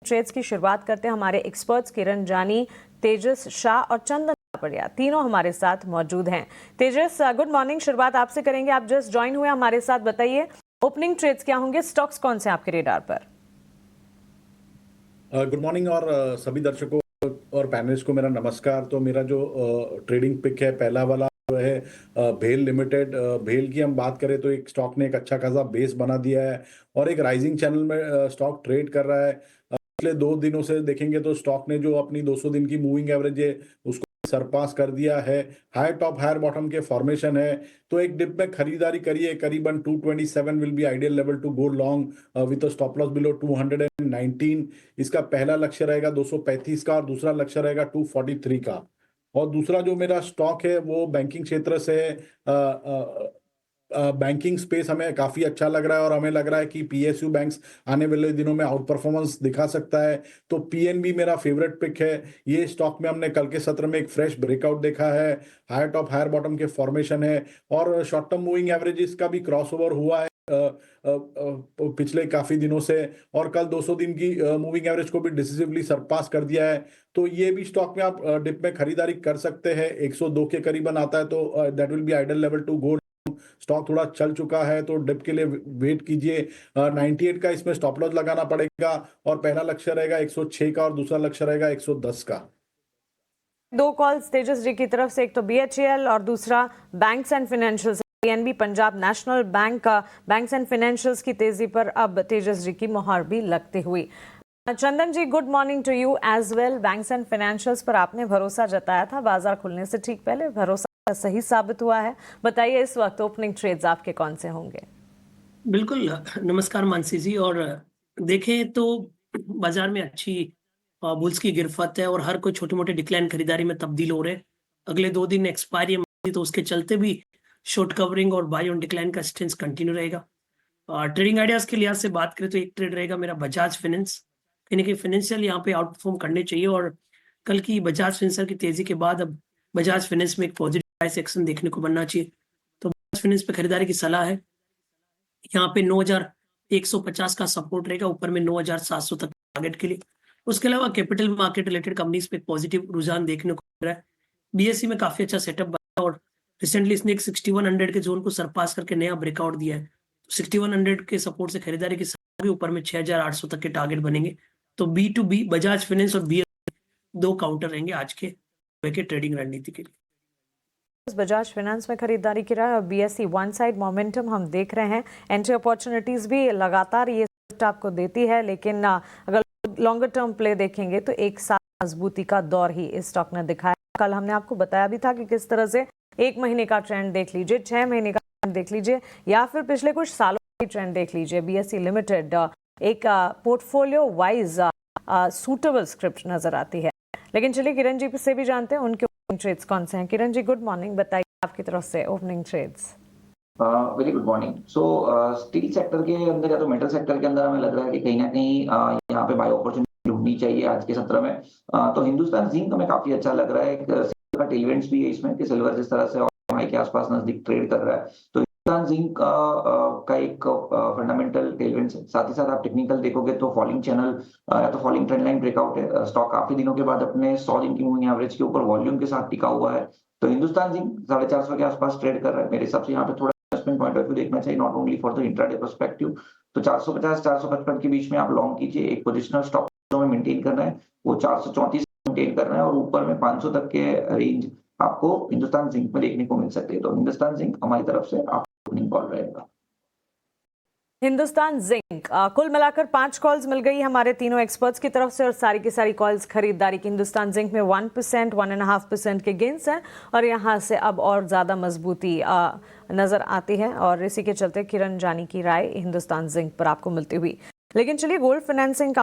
Trades की शुरुआत करते हैं हमारे एक्सपर्ट्स किरण जानी, तेजस शाह और चंदन कापड़िया, तीनों हमारे साथ मौजूद हैं। तेजस, गुड मॉर्निंग। शुरुआत आपसे करेंगे, आप जस्ट ज्वाइन हुए हमारे साथ, बताइए ओपनिंग ट्रेड्स क्या होंगे, स्टॉक्स कौन से आपके रेडार पर? गुड मॉर्निंग और सभी दर्शकों और पैनलिस्ट को मेरा नमस्कार। तो मेरा जो ट्रेडिंग पिक है, पहला वाला जो है भेल लिमिटेड। भेल की हम बात करें तो एक स्टॉक ने एक अच्छा खासा बेस बना दिया है और एक राइजिंग चैनल में स्टॉक ट्रेड कर रहा है। पिछले 2 दिनों से देखेंगे तो स्टॉक ने जो अपनी 200 दिन की मूविंग एवरेज है उसको सरपास कर दिया है। हाई टॉप हायर बॉटम के फॉर्मेशन है, तो एक डिप में खरीदारी करिए। करीबन 227 will be ideal level to go long with stop loss below 219। इसका पहला लक्ष्य रहेगा 235 का और दूसरा लक्ष्य रहेगा 243 का। और दूसरा जो मेरा स्टॉक है वो बैंकिंग क्षेत्र से है। बैंकिंग स्पेस हमें काफी अच्छा लग रहा है और हमें लग रहा है कि पीएसयू बैंक्स आने वाले दिनों में आउट परफॉर्मेंस दिखा सकता है। तो पीएनबी मेरा फेवरेट पिक है। ये स्टॉक में हमने कल के सत्र में एक फ्रेश ब्रेकआउट देखा है, हायर टॉप हायर बॉटम के फॉर्मेशन है और शॉर्ट टर्म मूविंग एवरेजेस का भी क्रॉसओवर हुआ है पिछले काफी दिनों से, और कल 200 दिन की मूविंग एवरेज को भी डिसिसिवली सरपास कर दिया है। तो ये भी स्टॉक में आप डिप में खरीदारी कर सकते हैं। 102 के करीबन आता है तो that will be ideal level to go. Stock थोड़ा चल चुका है तो डिप के लिए वेट कीजिए। 98 का इसमें स्टॉप लॉस लगाना पड़ेगा और पहला लक्ष्य रहेगा 106 का और दूसरा लक्ष्य रहेगा 110 का। दो कॉल्स तेजस जी की तरफ से, एक तो बीएचईएल और दूसरा banks and financials. PNB Punjab national bank का बैंक्स एंड फाइनेंशियल्स की तेजी पर अब तेजस जी की मुहर भी लगती हुई। Chandan ji, good morning to you as well. Banks and financials पर आपने भरोसा जताया था बाजार खुलने से ठीक पहले, भरोसा सही साबित हुआ है। बताइए इस वक्त ओपनिंग ट्रेड्स आपके कौन से होंगे? बिल्कुल। नमस्कार मानसी जी। और देखें तो बाजार में अच्छी बुल्स की गिरफ्त है और हर कोई छोटे मोटे डिक्लाइन खरीदारी में तब्दील हो रहे हैं। अगले 2 दिन एक्सपायरी है तो उसके चलते भी शॉर्ट कवरिंग और बाय ऑन डिक्लाइन का स्टेंस कंटिन्यू रहेगा। ट्रेडिंग आइडियाज के लिहाज से बात करें तो एक ट्रेड रहेगा मेरा बजाज फाइनेंस। कहीं ना कहीं फाइनेंशियल यहाँ पे आउट परफॉर्म करने चाहिए और कल की बजाज फाइनेंस की तेजी के बाद अब बजाज फाइनेंस में एक पॉजिटिव प्राइस एक्शन देखने को बनना चाहिए। तो बजाज फाइनेंस पे खरीदारी की सलाह है। यहाँ पे 9,150 का सपोर्ट रहेगा, ऊपर में 9,700 तक टारगेट के लिए। उसके अलावा कैपिटल मार्केट रिलेटेड कंपनीज पे पॉजिटिव रुझान देखने को मिल रहा है। बीएसई में काफी अच्छा सेटअप बना और रिसेंटली इसने एक 6100 के जोन को सरपास करके नया ब्रेकआउट दिया है। 6100 के सपोर्ट से खरीदारी की सलाह, ऊपर में 6,800 तक के टारगेट बनेंगे। तो B to B Bajaj finance और बी दो काउंटर रहेंगे आज के ट्रेडिंग रणनीति के लिए। बजाज फाइनेंस में खरीदारी की रहा है और बीएसई वन साइड मोमेंटम हम देख रहे हैं। एंट्री अपॉर्चुनिटीज भी लगातार ये आपको देती है, लेकिन अगर लॉन्गर टर्म प्ले देखेंगे तो एक साल मजबूती का दौर ही इस स्टॉक ने दिखाया। कल हमने आपको बताया भी था कि किस तरह से 1 महीने का ट्रेंड देख लीजिए, 6 महीने का ट्रेंड देख लीजिए या फिर पिछले कुछ सालों का ट्रेंड देख लीजिए। बीएसई लिमिटेड एक पोर्टफोलियो वाइज सूटेबल स्क्रिप्ट नजर आती है। लेकिन चलिए किरण जी से भी जानते हैं उनके ट्रेड्स कौन से हैं। किरण जी, गुड मॉर्निंग, बताइए आपकी तरफ से opening trades. Very good morning. So steel sector के अंदर या तो मेटल सेक्टर के अंदर हमें लग रहा है कि कहीं ना कहीं यहाँ पे बाय अपॉर्चुनिटी ढूंढनी चाहिए आज के सत्र में। तो हिंदुस्तान जिंक हमें काफी अच्छा लग रहा है। एक सिल्वर का टेलवेंट्स भी है इसमें कि सिल्वर जिस तरह से ऑल के आसपास नजदीक ट्रेड कर रहा है, तो हिंदुस्तान जिंक का एक फंडामेंटल टेलवेंट्स है। साथ ही साथ आप टेक्निकल देखोगे तो फॉलिंग चैनल या तो फॉलिंग ट्रेंड लाइन ब्रेकआउट है। स्टॉक काफी दिनों के बाद अपने 100 दिन की मूविंग एवरेज के ऊपर वॉल्यूम के साथ टिका हुआ है। तो हिंदुस्तान जिंक 450 के आसपास ट्रेड कर रहा है। मेरे हिसाब से यहाँ पे थोड़ा पॉइंट ऑफ व्यू देखना चाहिए, not only for the intraday perspective. तो 450 455 के बीच में आप लॉन्ग कीजिए। एक पोजिशनल स्टॉप जो में मेंटेन करना है वो 434 मेंटेन करना है और ऊपर में 500 तक के रेंज आपको हिंदुस्तान जिंक में देखने को मिल सकते हैं। तो हिंदुस्तान जिंक हमारी तरफ से आपको ओपनिंग कॉल रहेगा। हिंदुस्तान जिंक, कुल मिलाकर 5 कॉल्स मिल गई हमारे तीनों एक्सपर्ट्स की तरफ से और सारी की सारी कॉल्स खरीदारी की। हिंदुस्तान जिंक में 1%, 1.5% के गेंस हैं और यहाँ से अब और ज़्यादा मजबूती नज़र आती है और इसी के चलते किरण जानी की राय हिंदुस्तान जिंक पर आपको मिलती हुई। लेकिन चलिए गोल्ड फाइनेंसिंग